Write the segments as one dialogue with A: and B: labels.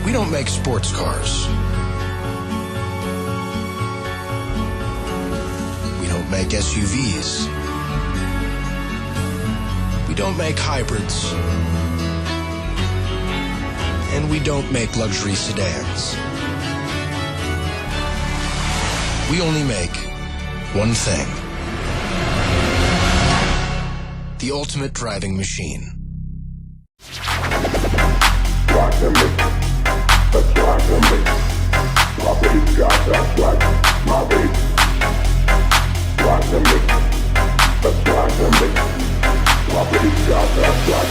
A: We don't make sports cars. We don't make SUVs. We don't make hybrids. And we don't make luxury sedans. We only make one thing. The ultimate driving machine.
B: Rock the mix. Let's rock the mix. My bass got that swag. My bass. Rock the mix. Let's rock the mix. My bass got that swag.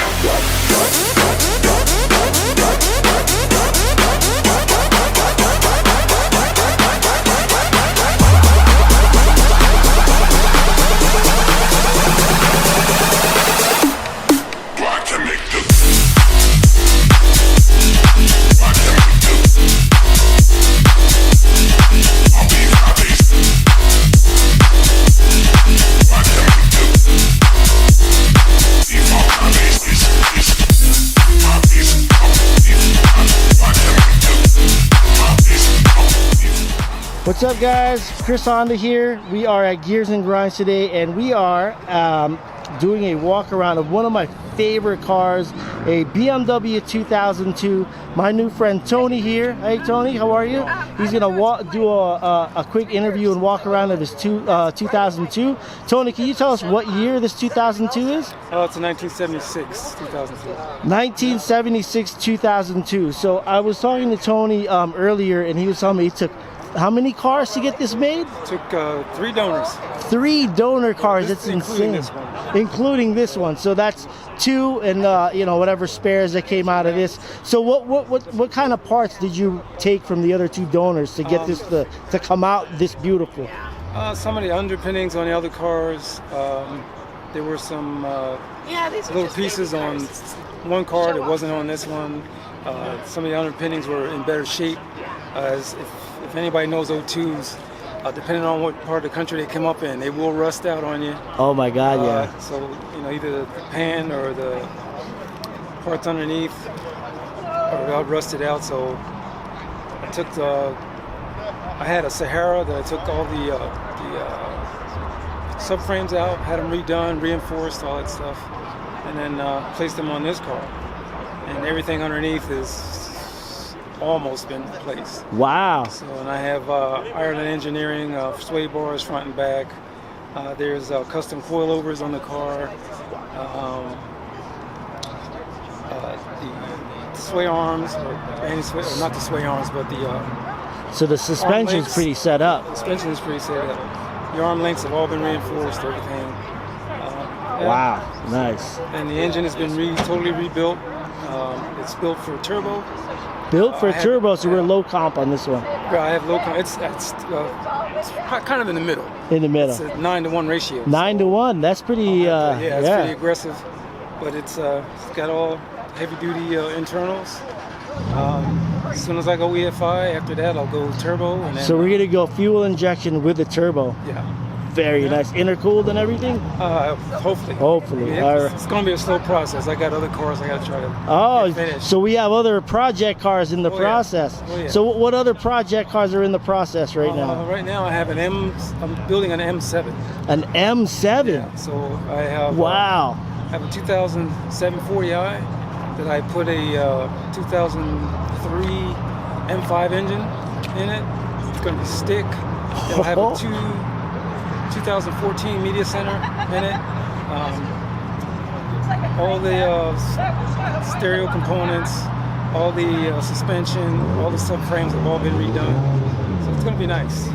C: What's up, guys? Chris Honda here. We are at Gears and Grinds today, and we are doing a walk around of one of my favorite cars, a BMW 2002. My new friend Tony here. Hey Tony, how are you? He's gonna do a quick interview and walk around of his 2002. Tony, can you tell us what year this 2002 is?
D: Oh, it's a 1976, 2002.
C: 1976, 2002. So I was talking to Tony earlier, and he was telling me it took how many cars to get this made?
D: Took 3 donors.
C: 3 donor cars. That's
D: including
C: insane.
D: this one.
C: Including this one. So that's 2, and you know, whatever spares that came out of this. So what kind of parts did you take from the other 2 donors to get this to come out this beautiful?
D: Some of the underpinnings on the other cars. There were some little pieces on one car that wasn't on this one. Some of the underpinnings were in better shape. As if anybody knows O2s, depending on what part of the country they come up in, they will rust out on you.
C: Oh my God, yeah.
D: So, you know, either the pan or the parts underneath are all rusted out. So I took I had a Sahara that I took all the subframes out, had them redone, reinforced, all that stuff, and then placed them on this car. And everything underneath is almost been replaced.
C: Wow.
D: So, and I have Ireland Engineering, sway bars front and back. There's custom coilovers on the car. The sway arms, not the sway arms, but the
C: so the suspension's pretty set up.
D: Suspension is pretty set up. The arm lengths have all been reinforced, everything. Yeah.
C: Wow, nice.
D: And the engine has been totally rebuilt. It's built for turbo.
C: Built for turbo, so we're low comp on this one.
D: Yeah, I have low comp. It's kind of in the middle.
C: In the middle.
D: It's a 9-to-1 ratio.
C: 9-to-1. That's pretty.
D: Yeah, it's pretty aggressive, but it's got all heavy-duty internals. As soon as I go EFI, after that I'll go turbo. And then,
C: so we're gonna go fuel injection with the turbo.
D: Yeah.
C: Very nice. Intercooled and everything?
D: Hopefully.
C: Hopefully.
D: Yeah, it's going to be a slow process. I got other cars I got to try to finish.
C: So we have other project cars in the process.
D: Yeah. Oh, yeah.
C: So what other project cars are in the process right now?
D: Right now I have I'm building an M7.
C: An M7?
D: Yeah, so I have
C: wow.
D: I have a 2007 40i that I put a 2003 M5 engine in it. It's going to be stick. It'll have a 2014 media center in it. All the stereo components, all the suspension, all the subframes have all been redone. So it's going to be nice.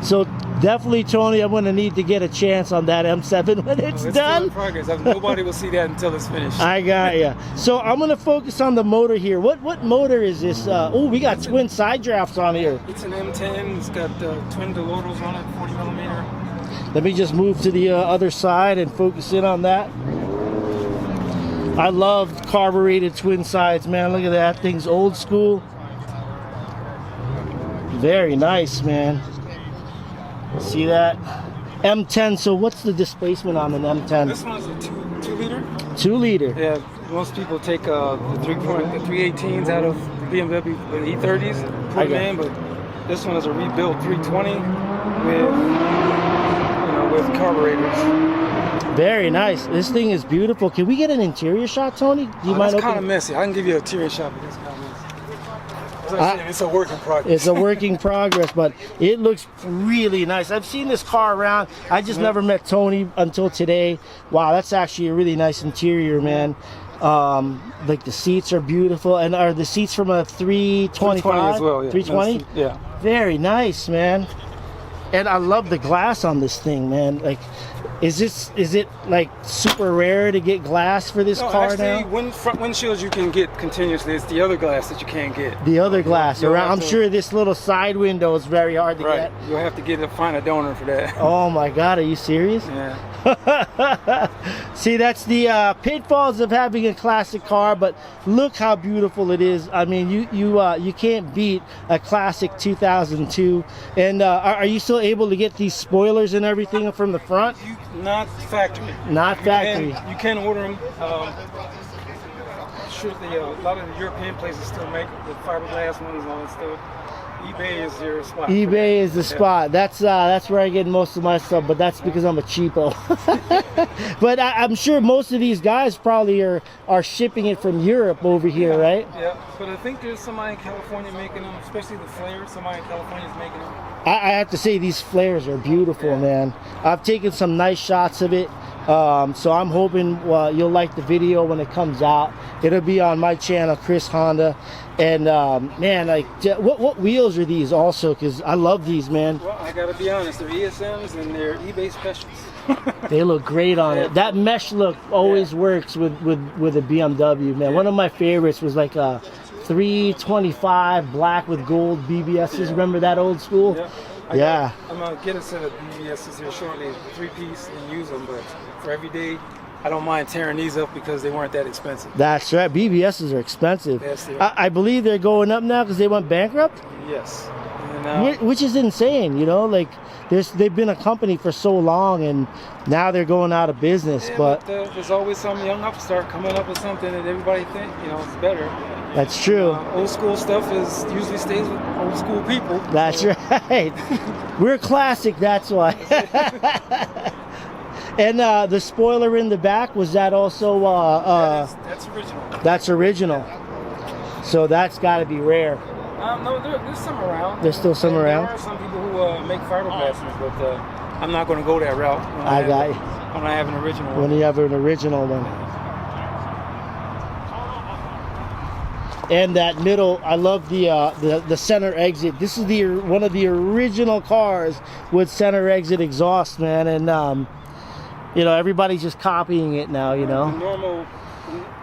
C: So definitely, Tony, I'm going to need to get a chance on that M7 when it's done.
D: Still in progress. Nobody will see that until it's finished.
C: I got you. So I'm going to focus on the motor here. What motor is this? Oh, we got twin side drafts on here.
D: It's an M10. It's got twin Delodos on it, 40 millimeter.
C: Let me just move to the other side and focus in on that. I love carbureted twin sides, man. Look at that. Thing's old school. Very nice, man. See that? M10. So what's the displacement on an M10?
D: This one's a 2 liter.
C: 2 liter.
D: Yeah, most people take the 318s out of BMW with E30s, put them in, but this one is a rebuilt 320 with carburetors.
C: Very nice. This thing is beautiful. Can we get an interior shot, Tony? Do you mind?
D: It's kind of messy. I can give you an interior shot, but it's kind of messy. As I said, it's a work in progress.
C: It's a work in progress, but it looks really nice. I've seen this car around. I just never met Tony until today. Wow, that's actually a really nice interior, man. Like the seats are beautiful, and are the seats from a 325
D: as well? Yeah.
C: 320?
D: Yeah.
C: Very nice, man. And I love the glass on this thing, man. Like, is it like super rare to get glass for this car
D: actually,
C: now?
D: Front windshields you can get continuously. It's the other glass that you can't get.
C: The other glass around. I'm sure this little side window is very hard to get.
D: You'll have to find a donor for that.
C: Oh my God, are you serious?
D: Yeah.
C: See, that's the pitfalls of having a classic car, but look how beautiful it is. I mean, you can't beat a classic 2002. And are you still able to get these spoilers and everything from the front?
D: Not factory.
C: Not factory.
D: You can order them. Sure, a lot of the European places still make the fiberglass ones and all that stuff. eBay is your spot.
C: eBay is the spot. That's where I get most of my stuff, but that's because I'm a cheapo. But I'm sure most of these guys probably are shipping it from Europe over here, right?
D: Yeah, but I think there's somebody in California making them, especially the flares. Somebody in California is making them.
C: I have to say, these flares are beautiful, man. I've taken some nice shots of it. So I'm hoping you'll like the video when it comes out. It'll be on my channel, Chris Honda. And man, like, what wheels are these also? Because I love these, man.
D: Well, I gotta be honest, they're ESMs and they're eBay specials.
C: They look great on it. That mesh look always works with a BMW, man. One of my favorites was like a 325 black with gold BBSs. Remember that old school?
D: Yeah. I'm gonna get a set of BBSs here shortly, 3-piece, and use them. But for every day, I don't mind tearing these up because they weren't that expensive.
C: That's right. BBSs are expensive.
D: Yes, they are.
C: I believe they're going up now because they went bankrupt.
D: Yes. And,
C: which is insane, you know. Like, they've been a company for so long, and now they're going out of business.
D: Yeah,
C: but
D: there's always some young upstart coming up with something that everybody think is better.
C: That's true.
D: Old school stuff usually stays with old school people.
C: That's
D: so.
C: Right. We're classic, that's why. And the spoiler in the back, was that also
D: that's original.
C: That's original. So that's got to be rare.
D: No, there's some around.
C: There's still some around?
D: There are some people who make fiberglasses, but I'm not going to go that route.
C: I got you.
D: When I have an original one.
C: When you have an original one. And that middle, I love the center exit. This is one of the original cars with center exit exhaust, man. And everybody's just copying it now. You know.
D: The normal,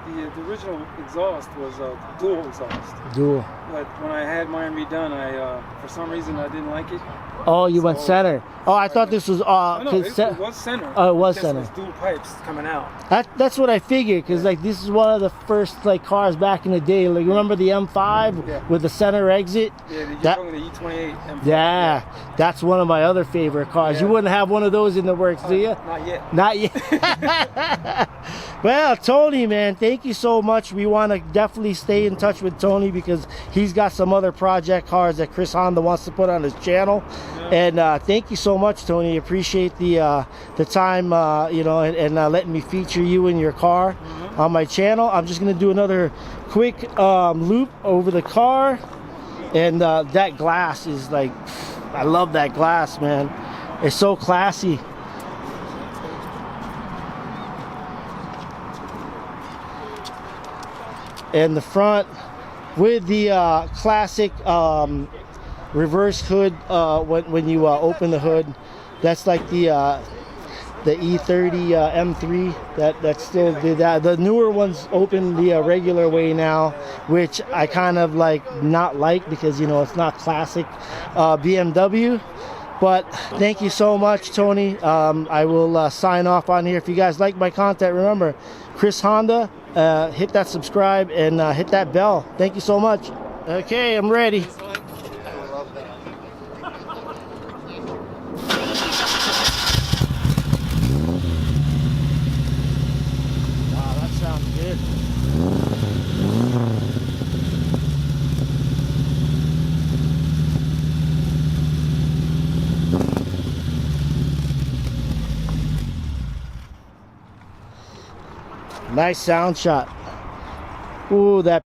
D: the original exhaust was dual exhaust.
C: Dual.
D: But when I had mine redone, for some reason I didn't like it.
C: Oh, you went center. Oh, I thought this was
D: no, it was center.
C: Oh, it was center.
D: It was dual pipes coming out.
C: That's what I figured, because like this is one of the first cars back in the day. Like, remember the M5 with the center exit?
D: Yeah, you're talking the E28 M5.
C: Yeah, that's one of my other favorite cars. You wouldn't have one of those in the works, do you?
D: Not yet.
C: Not yet. Well, Tony, man, thank you so much. We want to definitely stay in touch with Tony because he's got some other project cars that Chris Honda wants to put on his channel. And thank you so much, Tony. Appreciate the time, and letting me feature you in your car on my channel. I'm just going to do another quick loop over the car. And that glass is like, I love that glass, man. It's so classy. And the front with the classic reverse hood when you open the hood. That's like the E30 M3 that still did that. The newer ones open the regular way now, which I kind of not like because it's not classic BMW. But thank you so much, Tony. I will sign off on here. If you guys like my content, remember, Chris Honda, hit that subscribe and hit that bell. Thank you so much. Okay, I'm ready. Wow, that sounds good. Nice sound shot. Ooh, that